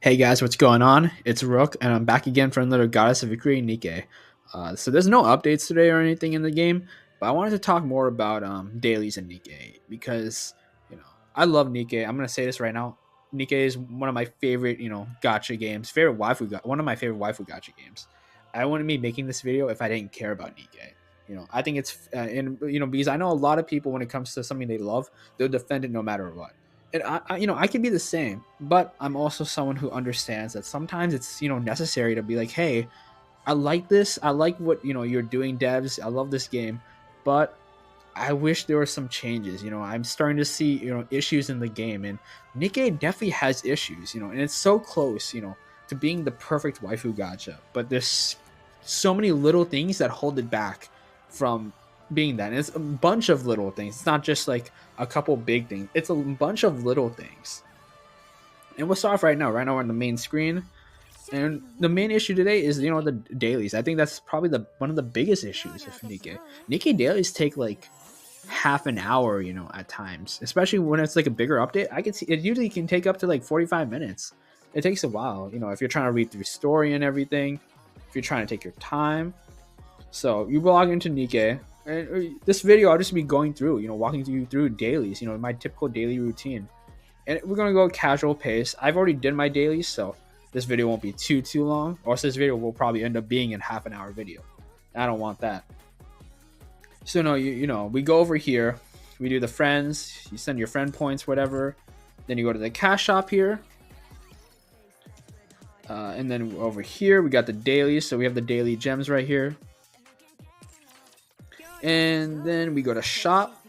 Hey guys, what's going on? It's Rook, and I'm back again for another Goddess of Victory NIKKE. So there's no updates today or anything in the game, but I wanted to talk more about dailies in NIKKE because I love NIKKE. I'm gonna say this right now. NIKKE is one of my favorite gacha games, one of my favorite waifu gacha games. I wouldn't be making this video if I didn't care about NIKKE. I think it's and because I know a lot of people when it comes to something they love, they'll defend it no matter what. And I can be the same, but I'm also someone who understands that sometimes it's necessary to be like, hey, I like this, I like what you're doing, devs, I love this game, but I wish there were some changes. I'm starting to see issues in the game, and NIKKE definitely has issues. And it's so close, to being the perfect waifu gacha, but there's so many little things that hold it back from being that. And it's a bunch of little things. It's not just like a couple big things. It's a bunch of little things. And we'll start off right now. Right now we're on the main screen. And the main issue today is the dailies. I think that's probably one of the biggest issues of NIKKE. NIKKE dailies take like half an hour, at times. Especially when it's like a bigger update. I can see it usually can take up to like 45 minutes. It takes a while, if you're trying to read through story and everything, if you're trying to take your time. So you log into NIKKE. And this video I'll just be going through, walking you through dailies, my typical daily routine. And we're gonna go casual pace. I've already did my dailies, so this video won't be too long. Or this video will probably end up being a half an hour video. I don't want that. So no, we go over here, we do the friends, you send your friend points, whatever. Then you go to the cash shop here. And then over here we got the dailies, so we have the daily gems right here. And then we go to shop,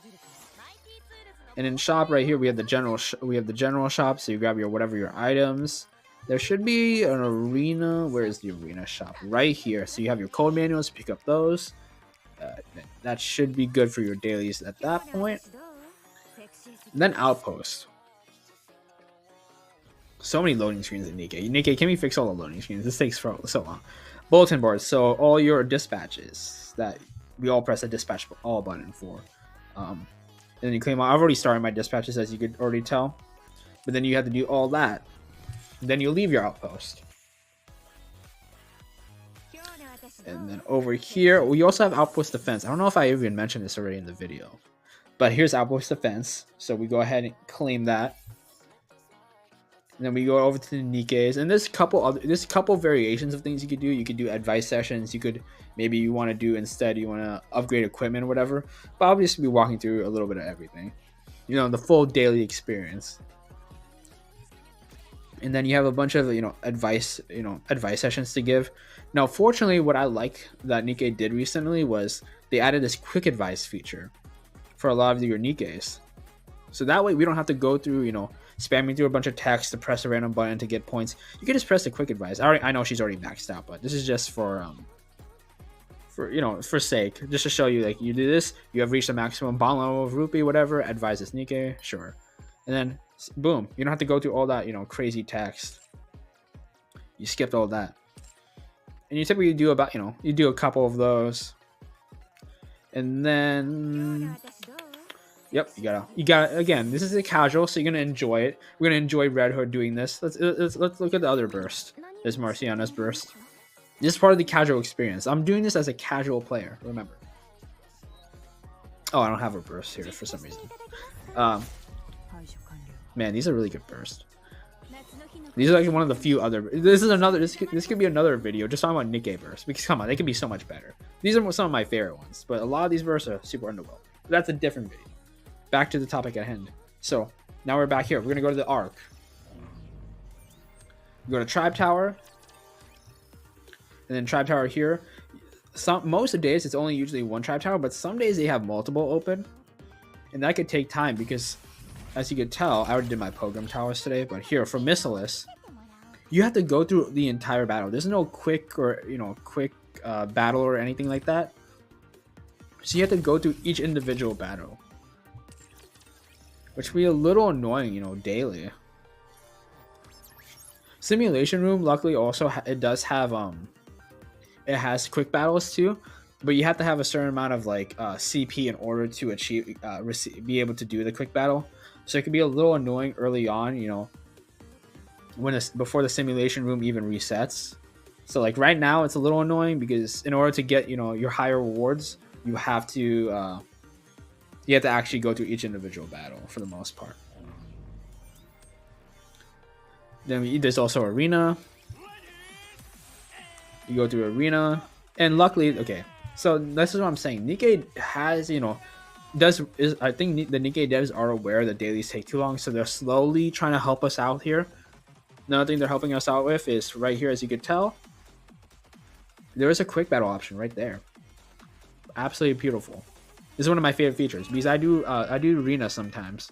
and in shop right here we have the general shop, so you grab your whatever your items. There should be an arena. Where is the arena shop? Right here. So you have your code manuals, pick up those. That should be good for your dailies at that point. And then outpost. So many loading screens in NIKKE. NIKKE, can we fix all the loading screens? This takes so long. Bulletin boards. So all your dispatches that we all press the dispatch all button for. And then you claim. I've already started my dispatches, as you could already tell. But then you have to do all that. Then you leave your outpost. And then over here, we also have outpost defense. I don't know if I even mentioned this already in the video. But here's outpost defense. So we go ahead and claim that. And then we go over to the NIKKEs, and there's a couple variations of things you could do. You could do advice sessions. You could maybe you want to do instead you want to upgrade equipment or whatever. But I'll just be walking through a little bit of everything. The full daily experience. And then you have a bunch of advice sessions to give. Now, fortunately, what I like that NIKKE did recently was they added this quick advice feature for a lot of your NIKKEs. So that way we don't have to go through spamming through a bunch of text to press a random button to get points. You can just press the quick advice. I know she's already maxed out, but this is just for sake, just to show you, like, you do this, you have reached the maximum bond level of rupee, whatever, advise this NIKKE, sure. And then boom, you don't have to go through all that crazy text. You skipped all that. And you typically do about you do a couple of those. And then yep, you gotta again, this is a casual, so you're gonna enjoy it. We're gonna enjoy Red Hood doing this. Let's look at the other burst. There's Marciana's burst. This is part of the casual experience. I'm doing this as a casual player, remember. Oh, I don't have a burst here for some reason. Man, these are really good bursts. These are like one of the few other. This could be another video just talking about NIKKE bursts, because come on, they could be so much better. These are some of my favorite ones, but a lot of these bursts are super underwhelming. That's a different video. Back to the topic at hand. So now we're back here. We're gonna go to the Arc. We go to Tribe Tower, and then Tribe Tower here. Most of the days it's only usually one Tribe Tower, but some days they have multiple open, and that could take time because, as you could tell, I already did my Program Towers today, but here for Missilus, you have to go through the entire battle. There's no quick battle or anything like that. So you have to go through each individual battle, which can be a little annoying, daily. Simulation Room, luckily, also it does have it has quick battles too, but you have to have a certain amount of CP in order to be able to do the quick battle. So it can be a little annoying early on, before the simulation room even resets. So like right now it's a little annoying because in order to get your higher rewards, you have to actually go through each individual battle for the most part. Then there's also arena. You go through arena, and luckily, okay. So this is what I'm saying. NIKKE has I think the NIKKE devs are aware that dailies take too long, so they're slowly trying to help us out here. Another thing they're helping us out with is right here, as you can tell, there is a quick battle option right there. Absolutely beautiful. This is one of my favorite features because I do arena sometimes,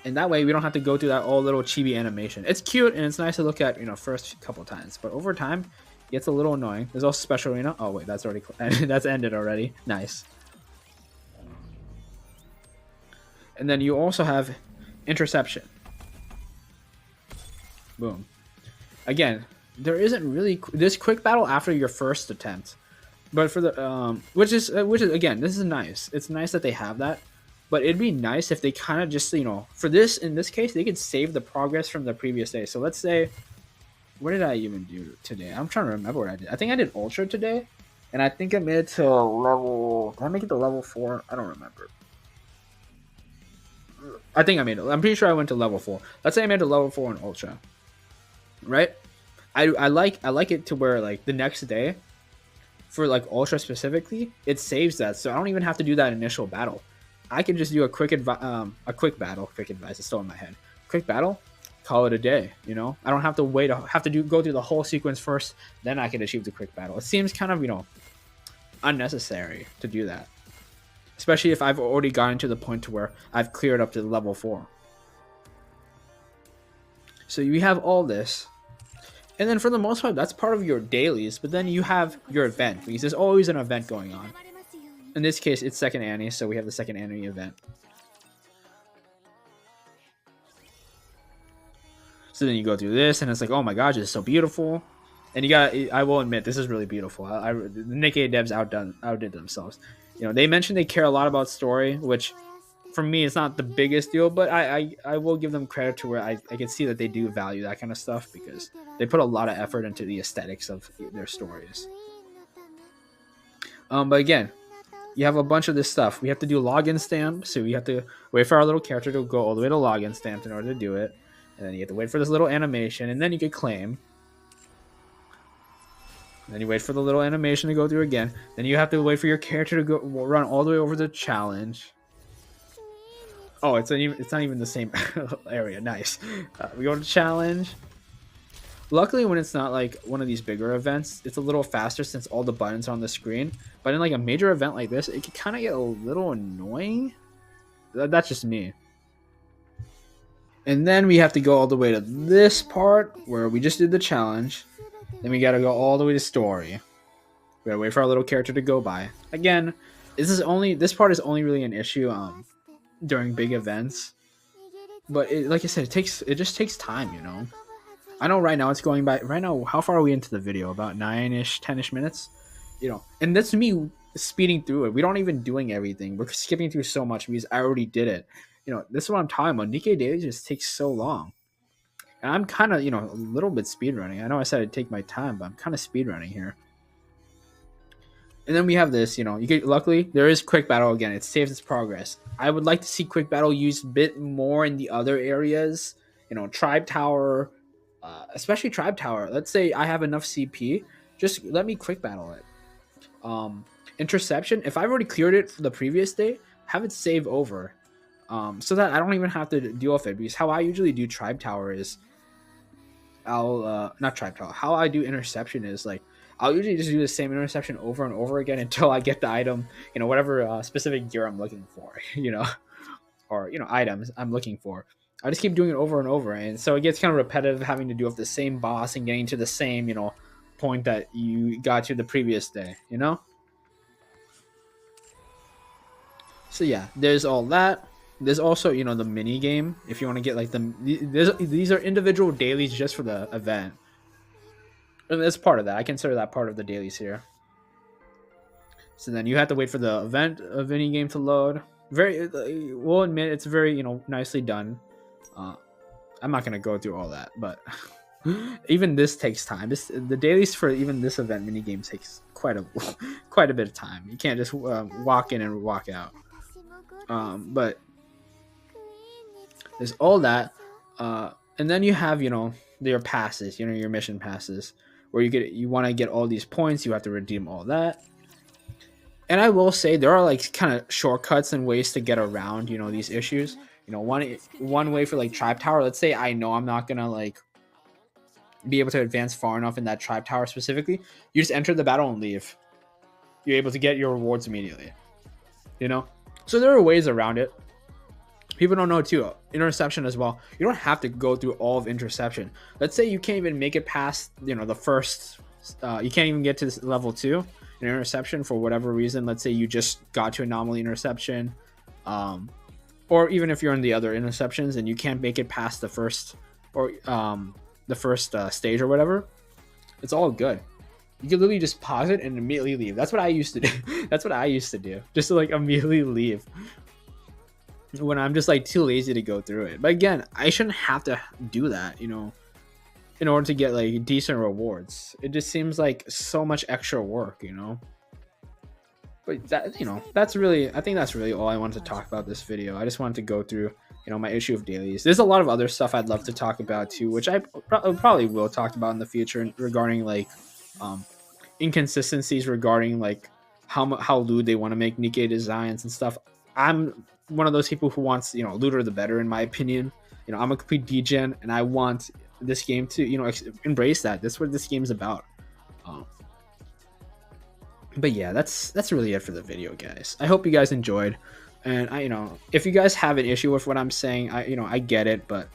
and that way we don't have to go through that all little chibi animation. It's cute and it's nice to look at first couple times, but over time it gets a little annoying. There's also special arena. Oh wait, that's already that's ended already. Nice. And then you also have interception. Boom. Again, there isn't really this quick battle after your first attempt, but for the which is again, this is nice. It's nice that they have that, but it'd be nice if they kind of just for this, in this case, they could save the progress from the previous day. So let's say, what did I even do today? I'm trying to remember what I did. I think I did ultra today, and I think I made it to level. Did I make it to level 4? I don't remember. I think I made it. I'm pretty sure I went to level 4. Let's say I made it to level 4 in ultra. Right? I like it to where like the next day, for like ultra specifically, it saves that, so I don't even have to do that initial battle. I can just do a quick battle. Quick advice is still in my head. Quick battle, call it a day. I don't have to wait. Go through the whole sequence first, then I can achieve the quick battle. It seems kind of unnecessary to do that, especially if I've already gotten to the point to where I've cleared up to level 4. So you have all this. And then for the most part, that's part of your dailies. But then you have your event, because there's always an event going on. In this case, it's second annie, so we have the second annie event. So then you go through this, and it's like, oh my gosh, it's so beautiful. And I will admit, this is really beautiful. The NIKKE devs outdid themselves. They mentioned they care a lot about story, which for me, it's not the biggest deal, but I will give them credit to where I can see that they do value that kind of stuff, because they put a lot of effort into the aesthetics of their stories. But again, you have a bunch of this stuff. We have to do login stamp, so we have to wait for our little character to go all the way to login stamp in order to do it. And then you have to wait for this little animation, and then you can claim. And then you wait for the little animation to go through again. Then you have to wait for your character to run all the way over the challenge. Oh, it's not even the same area. Nice. We go to challenge. Luckily, when it's not like one of these bigger events, it's a little faster since all the buttons are on the screen. But in like a major event like this, it can kind of get a little annoying. That's just me. And then we have to go all the way to this part where we just did the challenge. Then we got to go all the way to story. We got to wait for our little character to go by. Again, this part is only really an issue during big events, but like I said, it just takes time. I know right now it's going by. Right now, how far are we into the video? About 9-ish, 10-ish minutes. And that's me speeding through it. We don't even doing everything. We're skipping through so much because I already did it. This is what I'm talking about. NIKKE Dailies just takes so long, and I'm kind of a little bit speed running. I know I said I'd take my time, but I'm kind of speed running here. And then we have this, luckily there is quick battle again. It saves its progress. I would like to see quick battle used a bit more in the other areas. Tribe Tower, especially Tribe Tower. Let's say I have enough CP, just let me quick battle it. Interception, if I've already cleared it for the previous day, have it save over, so that I don't even have to deal with it. Because how I usually do Tribe Tower is, not Tribe Tower. How I do interception is like, I'll usually just do the same interception over and over again until I get the item, whatever specific gear I'm looking for, or items I'm looking for. I just keep doing it over and over, and so it gets kind of repetitive having to do with the same boss and getting to the same, point that you got to the previous day, So yeah, there's all that. There's also, the mini game if you want to get like these are individual dailies just for the event. And that's part of that. I consider that part of the dailies here. So then you have to wait for the event of any game to load. We'll admit it's very, nicely done. I'm not gonna go through all that, but even this takes time. The dailies for even this event mini game takes quite a quite a bit of time. You can't just walk in and walk out. But there's all that, and then you have your passes, your mission passes, where you want to get all these points. You have to redeem all that. And I will say there are like kind of shortcuts and ways to get around these issues. One way for like tribe tower. Let's say I know I'm not gonna like be able to advance far enough in that tribe tower specifically. You just enter the battle and leave. You're able to get your rewards immediately. So there are ways around it. People don't know too. Interception as well. You don't have to go through all of interception. Let's say you can't even make it past the first. You can't even get to this level 2 in interception for whatever reason. Let's say you just got to anomaly interception, or even if you're in the other interceptions and you can't make it past the first or the first stage or whatever. It's all good. You can literally just pause it and immediately leave. That's what I used to do. That's what I used to do. Just to like immediately leave when I'm just like too lazy to go through it. But again, I shouldn't have to do that, in order to get like decent rewards. It just seems like so much extra work, But that, that's really, I think that's really all I wanted to talk about this video. I just wanted to go through, my issue of dailies. There's a lot of other stuff I'd love to talk about too, which I probably will talk about in the future regarding like inconsistencies regarding like how lewd they want to make NIKKE designs and stuff. I'm one of those people who wants looter the better, in my opinion. I'm a complete degen and I want this game to embrace that. That's what this game's about. But yeah, that's really it for the video, guys. I hope you guys enjoyed, and if you guys have an issue with what I'm saying, I get it, but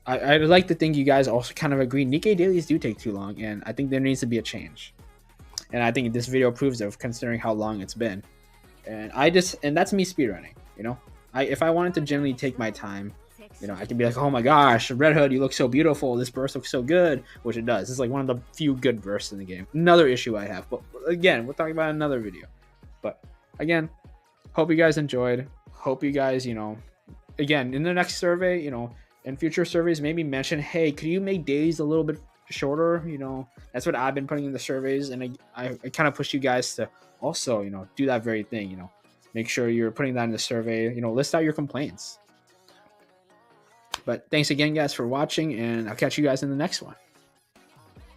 I'd like to think you guys also kind of agree NIKKE dailies do take too long, and I think there needs to be a change. And I think this video proves it, considering how long it's been. And that's me speedrunning. If I wanted to generally take my time, I can be like, oh my gosh, Red Hood, you look so beautiful. This verse looks so good, which it does. It's like one of the few good verses in the game. Another issue I have, but again, we'll talk about another video. But again, hope you guys enjoyed. Hope you guys, again, in the next survey, in future surveys, maybe mention, hey, could you make days a little bit shorter? That's what I've been putting in the surveys, and I kind of push you guys to also, do that very thing. Make sure you're putting that in the survey. List out your complaints. But thanks again, guys, for watching, and I'll catch you guys in the next one.